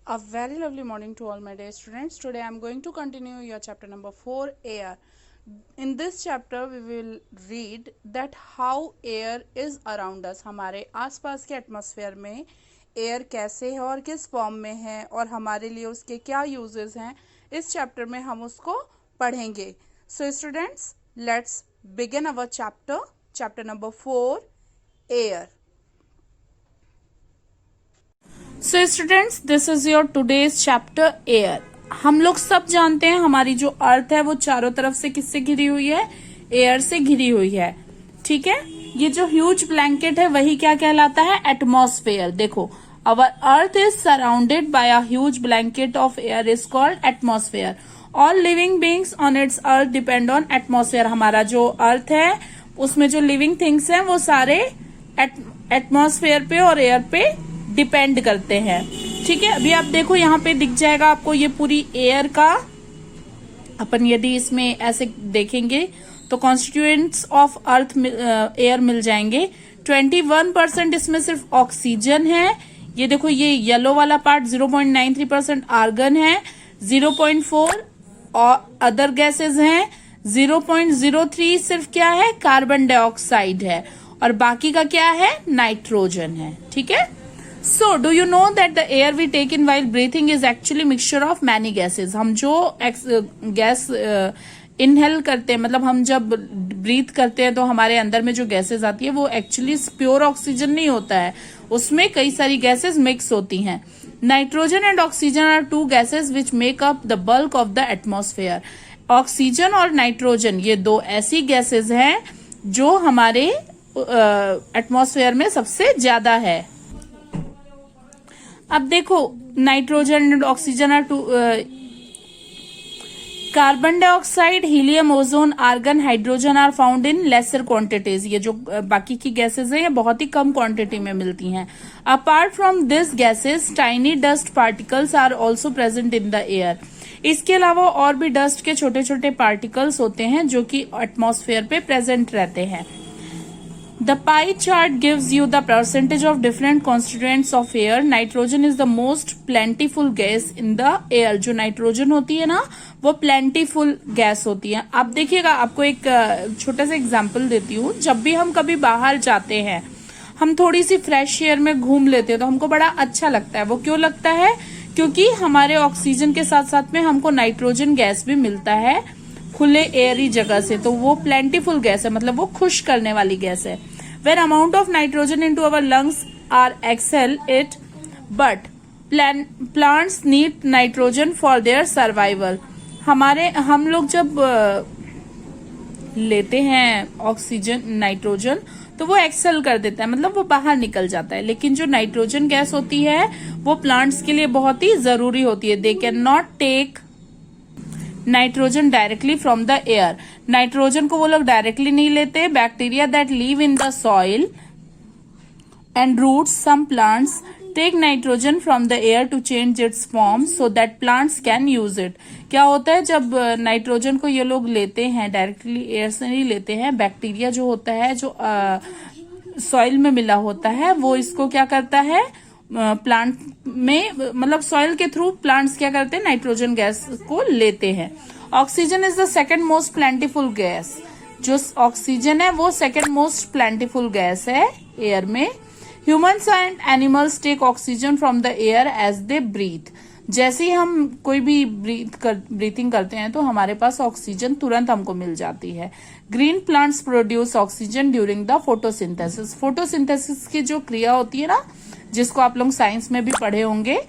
A very lovely morning to all my dear students. Today I am going to continue your chapter number 4, air. In this chapter we will read that how air is around us. हमारे आसपास के atmosphere में air कैसे है और किस form में है और हमारे लिए उसके क्या यूजेस हैं, इस चैप्टर में हम उसको पढ़ेंगे. So students, let's begin our chapter number 4, air. So students, this is your today's chapter air. हम लोग सब जानते हैं हमारी जो अर्थ है वो चारों तरफ से किससे घिरी हुई है? एयर से घिरी हुई है. ठीक है, ये जो ह्यूज ब्लैंकेट है वही क्या कहलाता है? एटमॉस्फेयर. देखो, our earth is surrounded by a huge blanket of air is called atmosphere. All living beings on its earth depend on atmosphere. हमारा जो अर्थ है उसमें जो लिविंग थिंग्स हैं वो सारे एटमॉस्फेयर पे और एयर पे डिपेंड करते हैं. ठीक है, अभी आप देखो यहाँ पे दिख जाएगा आपको ये पूरी एयर का. अपन यदि इसमें ऐसे देखेंगे तो कॉन्स्टिट्यूएंट्स ऑफ अर्थ एयर मिल जाएंगे. 21% इसमें सिर्फ ऑक्सीजन है. ये देखो, ये येलो वाला पार्ट 0.93% आर्गन है, 0.4 और अदर गैसेस हैं, 0.03 सिर्फ क्या है? कार्बन डाइऑक्साइड है, और बाकी का क्या है? नाइट्रोजन है. ठीक है. So, do you know that the air we take in while breathing is actually mixture of many gases? हम जो गैस इनहेल करते हैं, मतलब हम जब ब्रीथ करते हैं तो हमारे अंदर में जो गैसेस आती है वो एक्चुअली प्योर ऑक्सीजन नहीं होता है, उसमें कई सारी गैसेस मिक्स होती हैं. Nitrogen and oxygen are two gases which make up the bulk of the atmosphere. Oxygen और नाइट्रोजन ये दो ऐसी गैसेस हैं जो हमारे एटमॉस्फेयर में सबसे ज्यादा है. अब देखो, nitrogen and oxygen are two. Carbon dioxide, helium, ozone, argon, hydrogen are found in lesser quantities. ये जो बाकी की गैसेस हैं ये बहुत ही कम क्वांटिटी में मिलती हैं. Apart from this gases tiny dust particles are also present in the air. इसके अलावा और भी डस्ट के छोटे छोटे पार्टिकल्स होते हैं जो कि एटमॉस्फेयर पे प्रेजेंट रहते हैं. The pie chart gives you the percentage of different constituents of air. Nitrogen is the most plentiful gas in the air. जो नाइट्रोजन होती है ना, वो plentiful गैस होती है. आप देखिएगा, आपको एक छोटा सा एग्जांपल देती हूँ. जब भी हम कभी बाहर जाते हैं, हम थोड़ी सी फ्रेश एयर में घूम लेते हैं तो हमको बड़ा अच्छा लगता है. वो क्यों लगता है? क्योंकि हमारे ऑक्सीजन के साथ साथ में हमको नाइट्रोजन गैस भी मिलता है खुले एयरी जगह से, तो वो प्लेंटीफुल गैस है, मतलब वो खुश करने वाली गैस है. When amount of nitrogen into our lungs are excel it, but plants need nitrogen for their survival. हम लोग जब लेते हैं ऑक्सीजन, नाइट्रोजन, तो वो एक्सेल कर देता है, मतलब वो बाहर निकल जाता है. लेकिन जो नाइट्रोजन गैस होती है वो प्लांट्स के लिए बहुत ही जरूरी होती है. They can not take nitrogen directly from the air. Nitrogen को वो लोग डायरेक्टली नहीं लेते. Bacteria that live in the soil and roots, some plants take nitrogen from the air to change its form so that plants can use it. क्या होता है, जब nitrogen को ये लोग लेते हैं, डायरेक्टली एयर से नहीं लेते हैं, बैक्टीरिया जो होता है जो सॉइल में मिला होता है वो इसको क्या करता है, प्लांट में, मतलब सॉइल के थ्रू प्लांट्स क्या करते हैं, नाइट्रोजन गैस को लेते हैं. Oxygen is the second most plentiful gas. जो ऑक्सीजन है वो सेकंड मोस्ट प्लेंटीफुल गैस है एयर में. Humans and animals take oxygen from the air as they breathe. जैसे ही हम कोई भी ब्रीथिंग करते हैं तो हमारे पास ऑक्सीजन तुरंत हमको मिल जाती है. Green plants produce oxygen during the photosynthesis. Photosynthesis की जो क्रिया होती है ना, जिसको आप लोग साइंस में भी पढ़े होंगे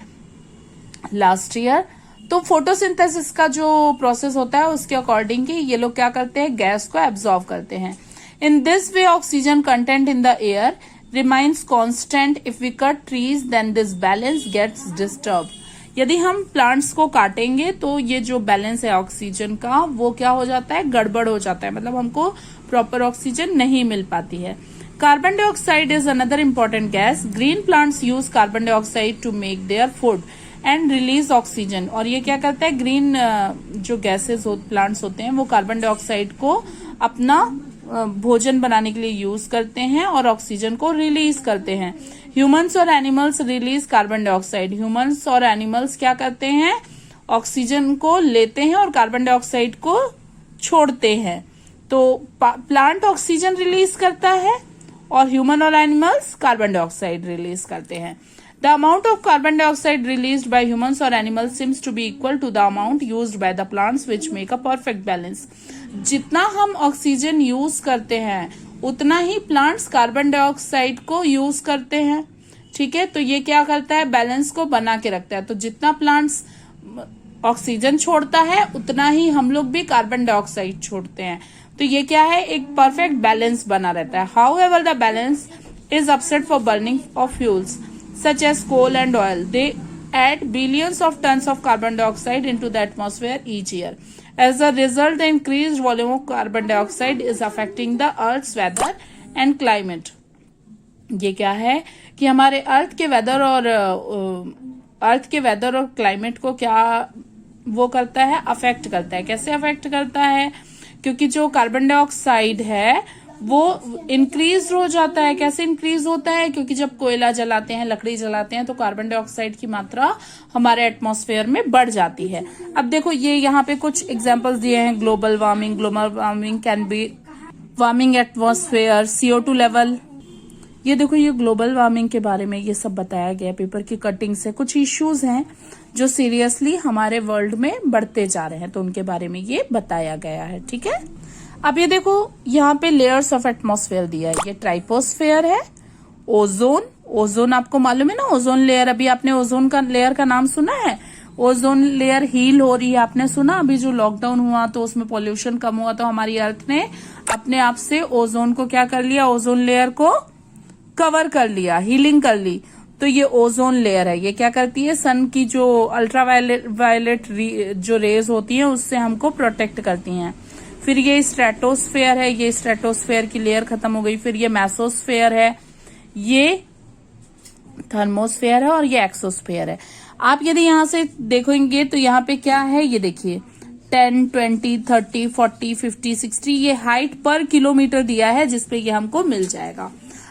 लास्ट ईयर, तो फोटोसिंथेसिस का जो प्रोसेस होता है उसके अकॉर्डिंग कि ये लोग क्या करते हैं, गैस को एब्जॉर्ब करते हैं. In this way oxygen content in the air remains constant. If we cut trees then this balance gets disturb. यदि हम प्लांट्स को काटेंगे तो ये जो बैलेंस है ऑक्सीजन का वो क्या हो जाता है, गड़बड़ हो जाता है, मतलब हमको प्रॉपर ऑक्सीजन नहीं मिल पाती है. Carbon dioxide is another important gas. Green plants use carbon dioxide to make their food and release oxygen. और ये क्या करता है, ग्रीन जो गैसेस प्लांट्स होते हैं वो कार्बन डाइऑक्साइड को अपना भोजन बनाने के लिए यूज करते हैं और ऑक्सीजन को रिलीज करते हैं। ह्यूमंस और animals release carbon dioxide. Humans और एनिमल्स क्या करते हैं, ऑक्सीजन को लेते हैं और कार्बन डाइऑक्साइड को छोड़ते हैं। तो प्लांट ऑक्सीजन रिलीज करता है और ह्यूमन और एनिमल्स कार्बन डाइऑक्साइड रिलीज करते हैं। The amount of carbon dioxide released by humans और animals seems to be equal to the amount used by the plants which make a perfect balance. जितना हम oxygen use करते हैं उतना ही plants carbon dioxide को यूज करते हैं। ठीक है, तो ये क्या करता है, बैलेंस को बना के रखता है। तो जितना प्लांट्स ऑक्सीजन छोड़ता है उतना ही हम लोग भी कार्बन डाइऑक्साइड छोड़ते हैं। तो ये क्या है, एक परफेक्ट बैलेंस बना रहता है। However the balance is upset for burning of fuels such as coal and oil. They add billions of tons of carbon dioxide into the atmosphere each year. As a result the increased volume of carbon dioxide is affecting the earth's weather and climate. ये क्या है कि हमारे अर्थ के weather और climate को क्या वो करता है, अफेक्ट करता है। कैसे अफेक्ट करता है, क्योंकि जो कार्बन डाइऑक्साइड है वो इंक्रीज हो जाता है। कैसे इंक्रीज होता है, क्योंकि जब कोयला जलाते हैं, लकड़ी जलाते हैं तो कार्बन डाइऑक्साइड की मात्रा हमारे एटमॉस्फेयर में बढ़ जाती है। अब देखो ये यहाँ पे कुछ एग्जांपल्स दिए हैं। Global warming can be warming atmosphere, CO2 level. ये देखो ये ग्लोबल वार्मिंग के बारे में ये सब बताया गया पेपर की कटिंग से। कुछ इश्यूज हैं जो सीरियसली हमारे वर्ल्ड में बढ़ते जा रहे हैं, तो उनके बारे में ये बताया गया है। ठीक है, अब ये देखो यहाँ पे लेयर्स ऑफ एटमॉस्फेयर दिया है। ये ट्राइपोस्फेयर है, ओजोन आपको मालूम है ना, ओजोन लेयर। अभी आपने ओजोन का लेयर का नाम सुना है, ओजोन लेयर हील हो रही है, आपने सुना। अभी जो लॉकडाउन हुआ तो उसमें पॉल्यूशन कम हुआ तो हमारी अर्थ ने अपने आप से ओजोन को क्या कर लिया, ओजोन लेयर को कवर कर लिया, हीलिंग कर ली। तो ये ओजोन लेयर है, ये क्या करती है, सन की जो अल्ट्रावायलेट जो रेज होती है उससे हमको प्रोटेक्ट करती हैं। फिर ये स्ट्रेटोस्फेयर है, ये स्ट्रेटोस्फेयर की लेयर खत्म हो गई। फिर ये मेसोस्फेयर है, ये थर्मोस्फेयर है और ये एक्सोस्फेयर है। आप यदि यहां से देखोगे तो यहाँ पे क्या है, ये देखिए 10, 20, 30, 40, 50, 60 ये हाइट पर किलोमीटर दिया है जिसपे ये हमको मिल जाएगा।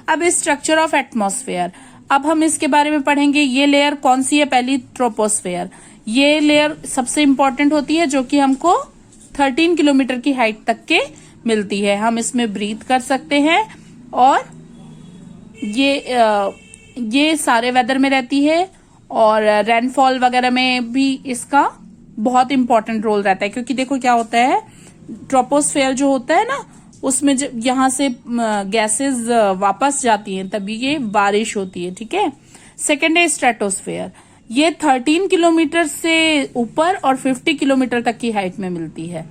अब स्ट्रक्चर ऑफ एटमॉस्फेयर, अब हम इसके बारे में पढ़ेंगे। ये लेयर कौन सी है, पहली ट्रोपोस्फेयर। ये लेयर सबसे इंपॉर्टेंट होती है जो कि हमको 13 किलोमीटर की हाइट तक के मिलती है। हम इसमें ब्रीथ कर सकते हैं और ये सारे वेदर में रहती है और रेनफॉल वगैरह में भी इसका बहुत इंपॉर्टेंट रोल रहता है। क्योंकि देखो क्या होता है, ट्रोपोस्फेयर जो होता है ना उसमें जब यहाँ से गैसेस वापस जाती हैं तभी ये बारिश होती है। ठीक है, सेकेंड है स्ट्रेटोस्फेयर। ये 13 किलोमीटर से ऊपर और 50 किलोमीटर तक की हाइट में मिलती है।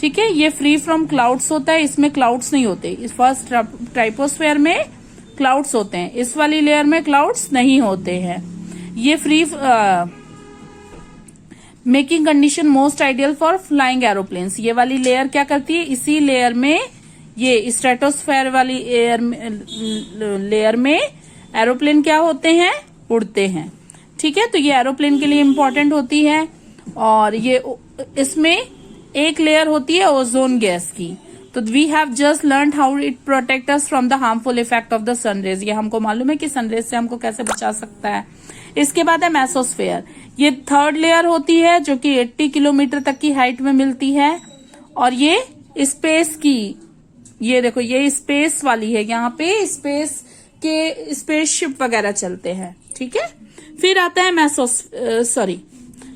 ठीक है, ये फ्री फ्रॉम क्लाउड्स होता है, इसमें क्लाउड्स नहीं होते। इस फर्स्ट ट्राइपोस्फेयर में क्लाउड्स होते हैं, इस वाली लेयर में क्लाउड्स नहीं होते हैं। ये free making condition most ideal for flying aeroplanes. ये वाली लेयर क्या करती है, इसी लेयर में, ये स्ट्रेटोस्फेयर वाली लेयर में एरोप्लेन क्या होते हैं, उड़ते हैं। ठीक है, तो ये एरोप्लेन के लिए इंपॉर्टेंट होती है। और ये इसमें एक लेयर होती है ओजोन गैस की। तो we have just learn how it protect us from the harmful effect of the sun rays. ये हमको मालूम है कि सनरेज से हमको कैसे बचा सकता है। इसके बाद है मेसोस्फेयर। ये थर्ड लेयर होती है जो कि 80 किलोमीटर तक की हाइट में मिलती है और ये स्पेस की, ये देखो ये स्पेस वाली है, यहाँ पे स्पेसशिप वगैरह चलते हैं। ठीक है, फिर आता है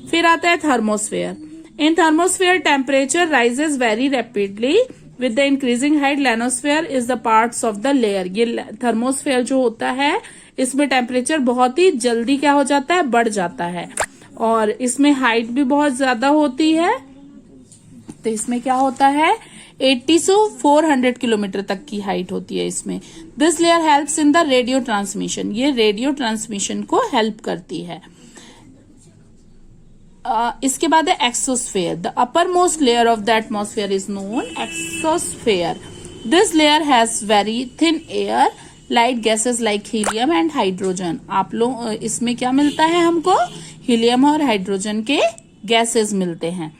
फिर आता है thermosphere. In thermosphere temperature rises very rapidly with the increasing height. Ionosphere is the parts of the layer. ये थर्मोस्फेयर जो होता है इसमें टेम्परेचर बहुत ही जल्दी क्या हो जाता है, बढ़ जाता है और इसमें हाइट भी बहुत ज्यादा होती है। तो इसमें क्या होता है, 80 से 400 किलोमीटर तक की हाइट होती है इसमें। This layer helps in the radio transmission. ये रेडियो ट्रांसमिशन को हेल्प करती है। इसके बाद है exosphere. The upper most layer of the atmosphere is known exosphere. This layer has very thin air, light gases like helium and hydrogen. आप लोग इसमें क्या मिलता है हमको, हीलियम और हाइड्रोजन के गैसेस मिलते हैं।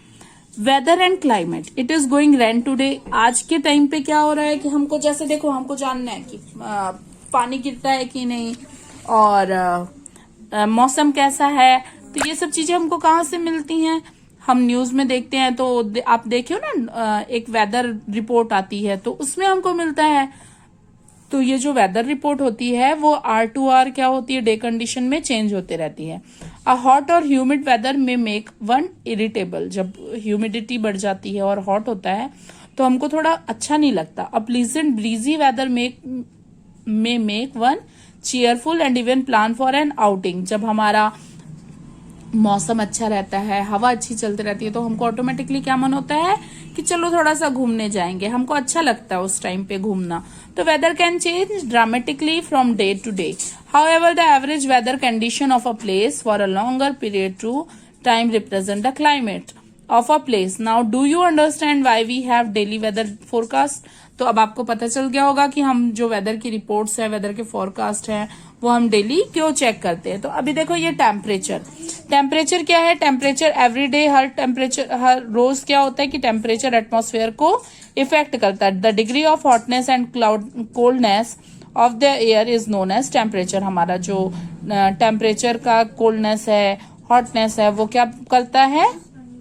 Weather and climate, it is going rain today. आज के टाइम पे क्या हो रहा है कि हमको जैसे देखो, हमको जानना है कि पानी गिरता है कि नहीं, और मौसम कैसा है। तो ये सब चीजें हमको कहाँ से मिलती हैं? हम न्यूज में देखते हैं। तो आप देखियो ना, एक वेदर रिपोर्ट आती है तो उसमें हमको मिलता है। तो ये जो वेदर रिपोर्ट होती है वो R2R क्या होती है, डे कंडीशन में चेंज होते रहती है। अ हॉट और ह्यूमिड वेदर में मेक वन इरिटेबल, जब ह्यूमिडिटी बढ़ जाती है और हॉट होता है तो हमको थोड़ा अच्छा नहीं लगता। अ प्लीजेंट ब्रीजी वेदर में make one cheerful and even plan for an outing, जब हमारा मौसम अच्छा रहता है, हवा अच्छी चलती रहती है, तो हमको ऑटोमेटिकली क्या मन होता है कि चलो थोड़ा सा घूमने जाएंगे, हमको अच्छा लगता है उस टाइम पे घूमना। तो weather can change dramatically from day to day. However the average weather condition of a place for a longer period to time represent the climate of a place. Now do you understand why we have daily weather forecast? तो अब आपको पता चल गया होगा कि हम जो वेदर की रिपोर्ट्स है, वेदर के फोरकास्ट है, वो हम डेली क्यों चेक करते हैं। तो अभी देखो ये टेम्परेचर, टेम्परेचर क्या है? टेम्परेचर एवरीडे, हर रोज क्या होता है कि टेम्परेचर एटमॉस्फेयर को इफेक्ट करता है। The degree of hotness and coldness of the air is known as temperature. हमारा जो टेम्परेचर का कोल्डनेस है, हॉटनेस है, वो क्या करता है?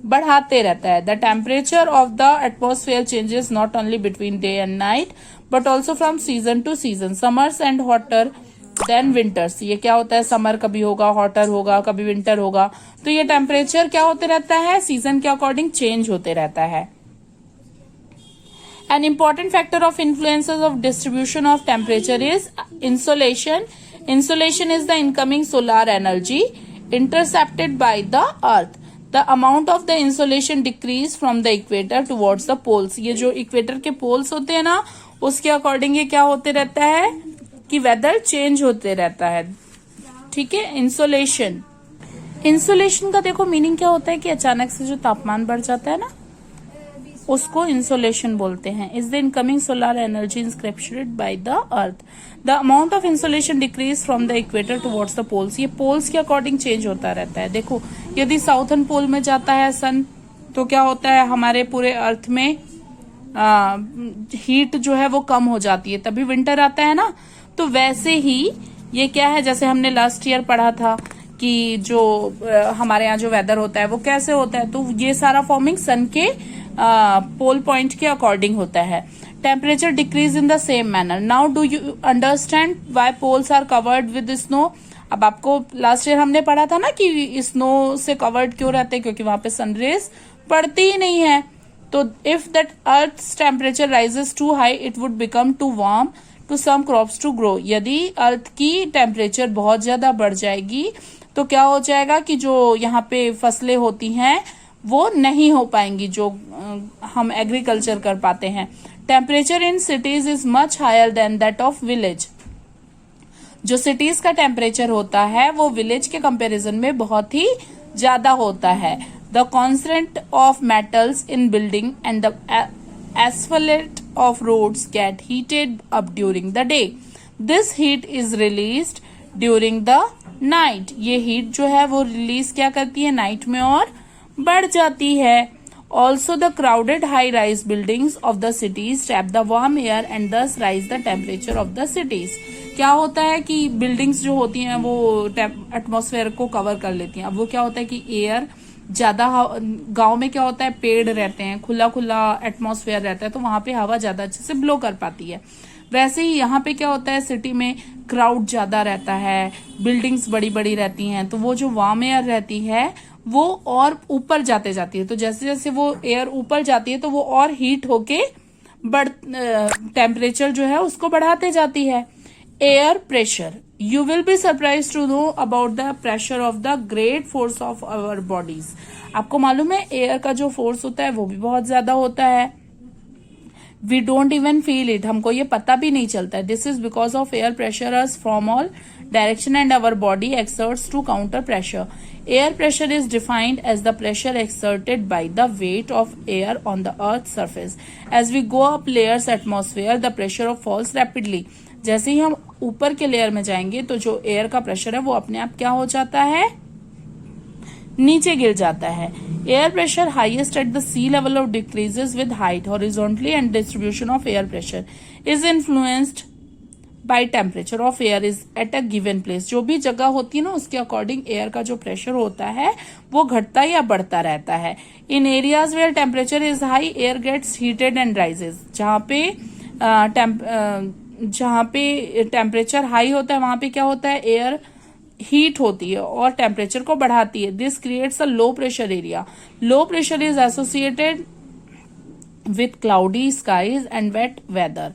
बढ़ाते रहता है। The temperature of the atmosphere changes not only between day and night but also from season two season, summers and hotter then winters. ये क्या होता है? समर कभी होगा, हॉटर होगा, कभी विंटर होगा। तो ये टेम्परेचर क्या होते रहता है? सीजन के अकॉर्डिंग चेंज होते रहता है। An important factor of influences of distribution of temperature is insolation. Insolation is the incoming solar energy intercepted by the earth. The amount of the insolation decrease from the equator towards the poles. ये जो equator के poles होते हैं ना, उसके according ये क्या होते रहता है कि वेदर चेंज होते रहता है। ठीक है। इंसोलेशन, इंसोलेशन का देखो मीनिंग क्या होता है कि अचानक से जो तापमान बढ़ जाता है ना, उसको इंसोलेशन बोलते हैं। Is the incoming solar energy intercepted by the earth. The amount of insolation decrease from the equator towards the poles. ये पोल्स के अकॉर्डिंग चेंज होता रहता है। देखो, यदि साउथर्न पोल में जाता है सन, तो क्या होता है? हमारे पूरे अर्थ में हीट जो है वो कम हो जाती है, तभी विंटर आता है ना। तो वैसे ही ये क्या है, जैसे हमने लास्ट ईयर पढ़ा था कि जो हमारे यहाँ जो वेदर होता है वो कैसे होता है, तो ये सारा फॉर्मिंग सन के पोल पॉइंट के अकॉर्डिंग होता है। Temperature decrease in the same manner. Now do you understand why poles are covered with snow? अब आपको लास्ट ईयर हमने पढ़ा था ना कि स्नो से कवर्ड क्यों रहते हैं, क्योंकि वहां पे सनरेज पड़ती ही नहीं है। तो if that earth's temperature rises too high it would become too warm to some crops to grow. यदि अर्थ की टेम्परेचर बहुत ज्यादा बढ़ जाएगी तो क्या हो जाएगा कि जो यहाँ पे फसलें होती हैं वो नहीं हो पाएंगी, जो हम एग्रीकल्चर कर पाते हैं। Temperature in cities is much higher than that of village. जो सिटीज का टेम्परेचर होता है वो विलेज के कंपैरिजन में बहुत ही ज्यादा होता है। The consent of metals in building and the asphalt of roads get heated up during the day. This heat is released during the night. ये हीट जो है वो रिलीज क्या करती है? नाइट में और बढ़ जाती है। Also the crowded high-rise buildings of the cities trap the warm air and thus rise the temperature of the cities. क्या होता है कि बिल्डिंग्स जो होती हैं वो एटमॉस्फेयर को कवर कर लेती हैं। अब वो क्या होता है कि एयर ज्यादा, गांव में क्या होता है, पेड़ रहते हैं, खुला खुला एटमॉस्फेयर रहता है, तो वहां पे हवा ज्यादा अच्छे से ब्लो कर पाती है। वैसे ही यहाँ पे क्या होता है, सिटी में क्राउड ज्यादा रहता है, बिल्डिंग्स बड़ी बड़ी रहती हैं, तो वो जो वार्म एयर रहती है वो और ऊपर जाते जाती है। तो जैसे जैसे वो एयर ऊपर जाती है तो वो और हीट होके टेम्परेचर जो है उसको बढ़ाते जाती है। Air pressure, you will be surprised to know about the pressure of the great force of our bodies. आपको मालूम है एयर का जो फोर्स होता है वो भी बहुत ज्यादा होता है। We don't even feel it, हमको ये पता भी नहीं चलता है। This is because of air pressures from all direction and our body exerts to counter pressure. Air pressure is defined as the pressure exerted by the weight of air on the earth's surface. As we go up layers atmosphere, the pressure falls rapidly. जैसे ही हम ऊपर के layer में जाएंगे तो जो air का प्रेशर है वो अपने आप क्या हो जाता है? नीचे गिर जाता है। Air pressure highest at the sea level of decreases with height horizontally and distribution of air pressure is influenced by temperature of air is at a given place. जो भी जगह होती है ना उसके अकॉर्डिंग एयर का जो प्रेशर होता है वो घटता या बढ़ता रहता है। In areas where temperature is high air gets heated and rises. जहाँ पे टेम्परेचर हाई होता है वहां पे क्या होता है, एयर हीट होती है और टेम्परेचर को बढ़ाती है। This creates a low pressure area. Low pressure is associated with cloudy skies and wet weather.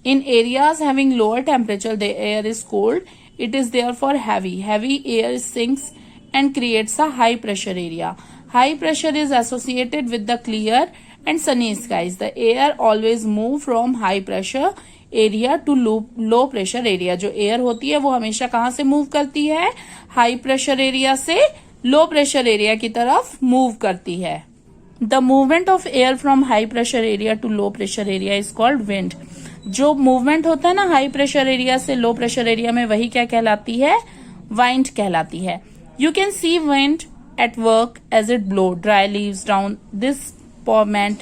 In areas having lower temperature, the air is cold. It is therefore heavy. Heavy air sinks and creates a high pressure area. High pressure is associated with the clear and sunny skies. The air always move from high pressure area to low pressure area. जो air होती है वो हमेशा कहाँ से move करती है, high pressure area से low pressure area की तरफ move करती है। The movement of air from high pressure area to low pressure area is called wind. जो मूवमेंट होता है ना हाई प्रेशर एरिया से लो प्रेशर एरिया में, वही क्या कहलाती है, वाइंड कहलाती है। You can see wind at work as it blow dry leaves down this pavement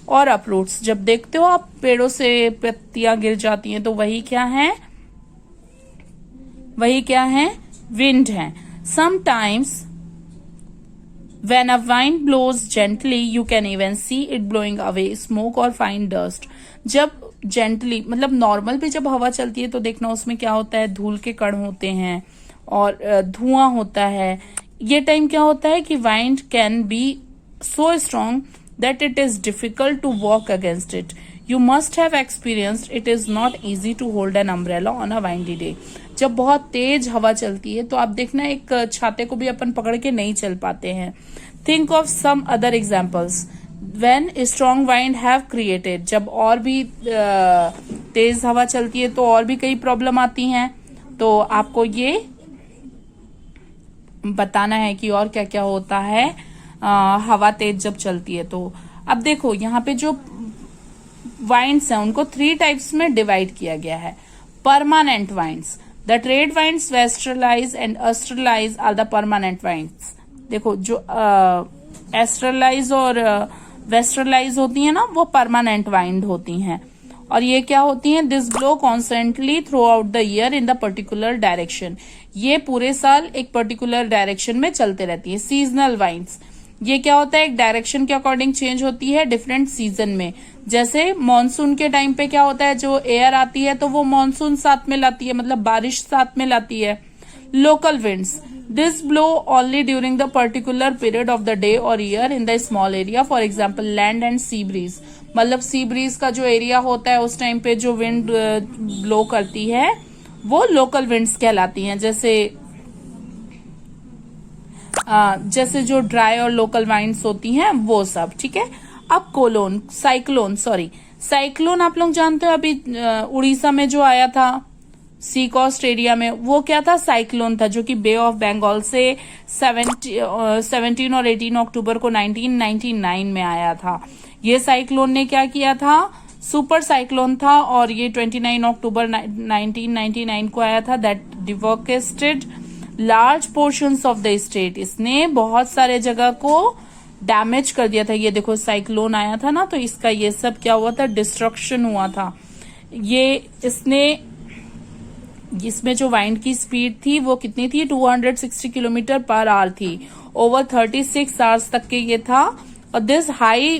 और अपरूट्स। जब देखते हो आप पेड़ों से पत्तियां गिर जाती हैं तो वही क्या है, विंड है। Sometimes when a wind blows gently you can even see it blowing away smoke or fine dust. जब gently मतलब नॉर्मल भी जब हवा चलती है तो देखना उसमें क्या होता है, धूल के कण होते हैं और धुआं होता है। ये टाइम क्या होता है कि wind can be so strong that it is difficult to walk against it. You must have experienced it is not easy to hold an umbrella on a windy day. जब बहुत तेज हवा चलती है तो आप देखना एक छाते को भी अपन पकड़ के नहीं चल पाते हैं। Think of some other examples when strong wind have created. जब और भी तेज हवा चलती है तो और भी कई प्रॉब्लम आती हैं, तो आपको ये बताना है कि और क्या क्या होता है हवा तेज जब चलती है। तो अब देखो यहाँ पे जो वाइंड्स हैं उनको 3 टाइप्स में डिवाइड किया गया है। Permanent winds, the trade winds, westerlies and easterlies are the permanent winds. देखो जो एस्ट्रलाइज और वेस्टरलाइज होती है ना वो परमानेंट वाइंड होती हैं और ये क्या होती हैं, this blow constantly through out the year in the particular direction. ये पूरे साल एक पर्टिकुलर डायरेक्शन में चलते रहती है। सीजनल वाइंड्स, ये क्या होता है, एक डायरेक्शन के अकॉर्डिंग चेंज होती है डिफरेंट सीजन में। जैसे मॉनसून के टाइम पे क्या होता है, जो एयर आती है तो वो मॉनसून साथ में लाती है, मतलब बारिश साथ में लाती है। Local winds, this blow only during the particular period of the day और year in the small area, for example land and sea breeze. मतलब सी ब्रीज का जो एरिया होता है उस टाइम पे जो विंड ब्लो करती है वो लोकल विंड्स कहलाती हैं। जैसे जो ड्राई और लोकल वाइंड्स होती हैं वो सब, ठीक है। अब साइक्लोन आप लोग जानते हो, अभी उड़ीसा में जो आया था सी कोस्ट एरिया में, वो क्या था, साइक्लोन था, जो कि बे ऑफ बंगाल से 17 और 18 अक्टूबर को 1999 में आया था। ये साइक्लोन ने क्या किया था, सुपर साइक्लोन था और ये 29 अक्टूबर 1999 को आया था। That devastated large portions of the state. इसने बहुत सारे जगह को डैमेज कर दिया था। ये देखो साइक्लोन आया था ना, तो इसका ये सब क्या हुआ था, डिस्ट्रक्शन हुआ था। इसमें जो वाइंड की स्पीड थी वो कितनी थी, 260 किलोमीटर पर आवर थी। ओवर 36 आवर्स तक के ये था। और this high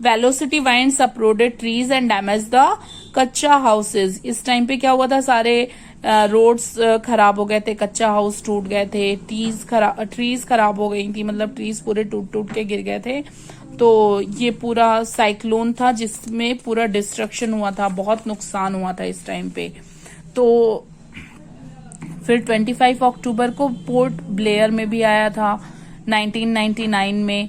velocity winds uprooted trees and damage the kachcha houses. इस टाइम पे क्या हुआ था, सारे रोड्स खराब हो गए थे, कच्चा हाउस टूट गए थे, ट्रीज खराब हो गई थी, मतलब ट्रीज पूरे टूट के गिर गए थे। तो ये पूरा साइक्लोन था जिसमें पूरा डिस्ट्रक्शन हुआ था, बहुत नुकसान हुआ था इस टाइम पे। तो फिर 25 अक्टूबर को पोर्ट ब्लेयर में भी आया था 1999 में।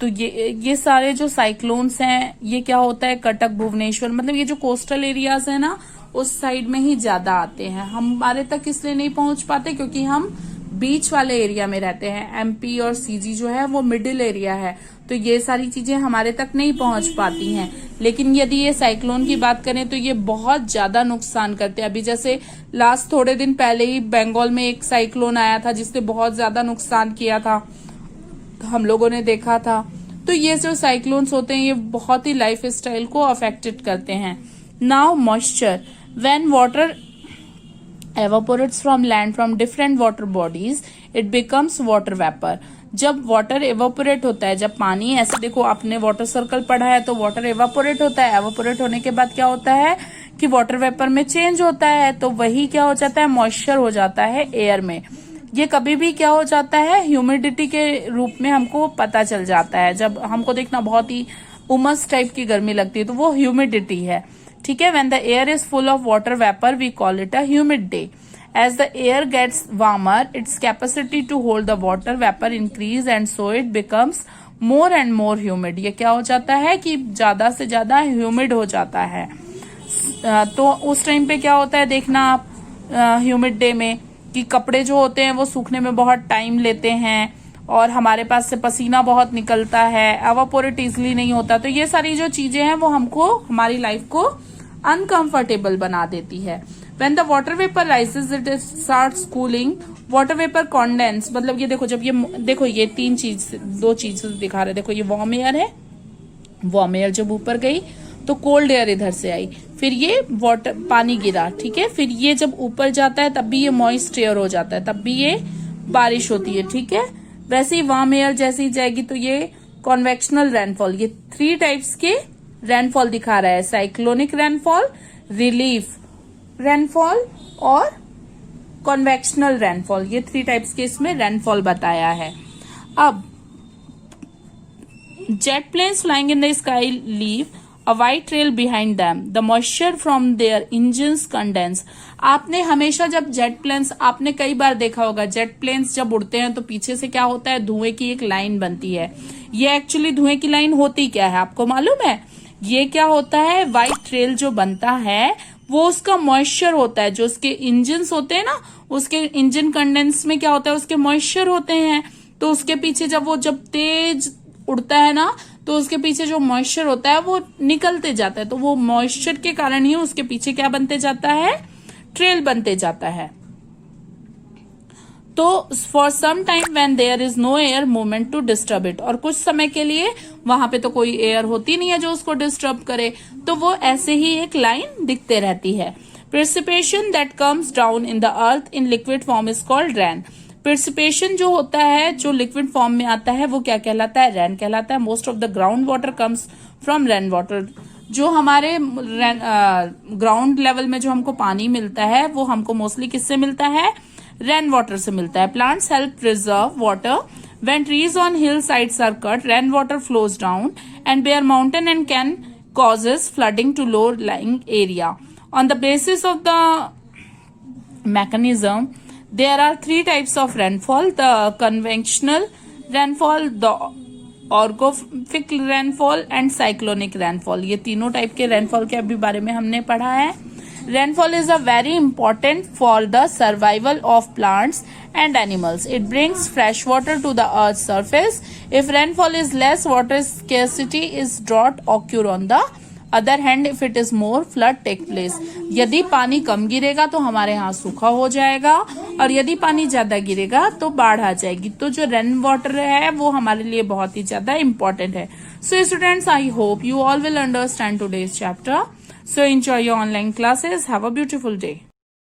तो ये सारे जो साइक्लोन्स हैं ये क्या होता है, कटक, भुवनेश्वर, मतलब ये जो कोस्टल एरियाज है ना उस साइड में ही ज्यादा आते हैं। हमारे तक इसलिए नहीं पहुंच पाते क्योंकि हम बीच वाले एरिया में रहते हैं। एमपी और सीजी जो है वो मिडिल एरिया है, तो ये सारी चीजें हमारे तक नहीं पहुंच पाती हैं। लेकिन यदि ये साइक्लोन की बात करें तो ये बहुत ज्यादा नुकसान करते हैं। अभी जैसे लास्ट थोड़े दिन पहले ही बंगाल में एक साइक्लोन आया था जिसने बहुत ज्यादा नुकसान किया था, हम लोगों ने देखा था। तो ये जो साइक्लोन्स होते हैं ये बहुत ही लाइफ स्टाइल को अफेक्टेड करते हैं। Now moisture, when water evaporates from land from different water bodies it becomes water vapor। जब वाटर एवापोरेट होता है, जब पानी ऐसे, देखो आपने वाटर सर्कल पढ़ा है, तो वाटर एवापोरेट होता है, एवापोरेट होने के बाद क्या होता है कि वाटर वेपर में चेंज होता है, तो वही क्या हो जाता है, मॉइस्चर हो जाता है एयर में। ये कभी भी क्या हो जाता है, ह्यूमिडिटी के रूप में हमको पता चल जाता है। जब हमको देखना बहुत ही उमस टाइप की गर्मी लगती है तो वो ह्यूमिडिटी है, ठीक है। When the air is full of water vapour we call it a humid day. As the air gets warmer, its capacity to hold the water vapor increase and so it becomes more and more humid। ये क्या हो जाता है कि ज्यादा से ज्यादा humid हो जाता है। तो उस टाइम पे क्या होता है देखना आप, ह्यूमिड डे में, कि कपड़े जो होते हैं वो सूखने में बहुत टाइम लेते हैं और हमारे पास से पसीना बहुत निकलता है, एवापोरेट इजिली नहीं होता। तो ये सारी जो चीजें हैं वो हमको, हमारी लाइफ को अनकंफर्टेबल बना देती है। When the water vapor rises, it starts cooling. Water vapor condense, मतलब ये देखो, जब ये देखो ये दो चीज दिखा रहे, देखो ये वार्म एयर है, वार्म एयर जब ऊपर गई तो कोल्ड एयर इधर से आई, फिर ये वाटर पानी गिरा, ठीक है, फिर ये जब ऊपर जाता है तब भी ये मॉइस्ट एयर हो जाता है, तब भी ये बारिश होती है, ठीक है। वैसे ही वार्म एयर जैसे ही जाएगी तो ये कॉन्वेक्शनल रेनफॉल, ये 3 टाइप्स के रेनफॉल दिखा रहा है, साइक्लोनिक रेनफॉल, रिलीफ रेनफॉल और कॉन्वेक्शनल रेनफॉल, ये 3 टाइप्स के इसमें रेनफॉल बताया है। अब jet planes flying in the sky leave a white trail behind them, the moisture from their engines condense. आपने हमेशा जब जेट प्लेन्स, आपने कई बार देखा होगा, जेट प्लेन्स जब उड़ते हैं तो पीछे से क्या होता है, धुएं की एक लाइन बनती है। ये एक्चुअली धुएं की लाइन होती क्या है आपको मालूम है? ये क्या होता है, व्हाइट ट्रेल जो बनता है वो उसका मॉइस्चर होता है, जो उसके इंजन होते हैं ना, उसके इंजन कंडेंस में क्या होता है, उसके मॉइस्चर होते हैं। तो उसके पीछे जब तेज उड़ता है ना, तो उसके पीछे जो मॉइस्चर होता है वो निकलते जाता है, तो वो मॉइस्चर के कारण ही उसके पीछे क्या बनते जाता है, ट्रेल बनते जाता है। तो for some time when there is no air movement to disturb it, और कुछ समय के लिए वहां पे तो कोई एयर होती नहीं है जो उसको डिस्टर्ब करे, तो वो ऐसे ही एक लाइन दिखते रहती है। Precipitation that comes down in the earth in liquid form is called rain. Precipitation जो होता है, जो लिक्विड फॉर्म में आता है, वो क्या कहलाता है, रैन कहलाता है। Most of the ground water comes from rain water. जो हमारे ग्राउंड लेवल में जो हमको पानी मिलता है वो हमको मोस्टली किससे मिलता है, रेन वाटर से मिलता है। Plants help preserve water. When trees on hill sides are cut, rain water flows down and bare mountain and can causes flooding to low lying area. On the basis of the mechanism, there are 3 types of rainfall: the conventional rainfall, the orographic rainfall and cyclonic rainfall। ये तीनों type के rainfall के अभी बारे में हमने पढ़ा है। Rainfall is a very important for the survival of plants and animals. It brings fresh water to the earth's surface. If rainfall is less, water scarcity is drought occur. On the other hand, if it is more, flood take place. यदि पानी कम गिरेगा तो हमारे यहाँ सूखा हो जाएगा, और यदि पानी ज्यादा गिरेगा तो बाढ़ आ जाएगी। तो जो रेन वाटर है वो हमारे लिए बहुत ही ज्यादा इम्पोर्टेंट है। So students, I hope you all will understand today's chapter. So enjoy your online classes. Have a beautiful day.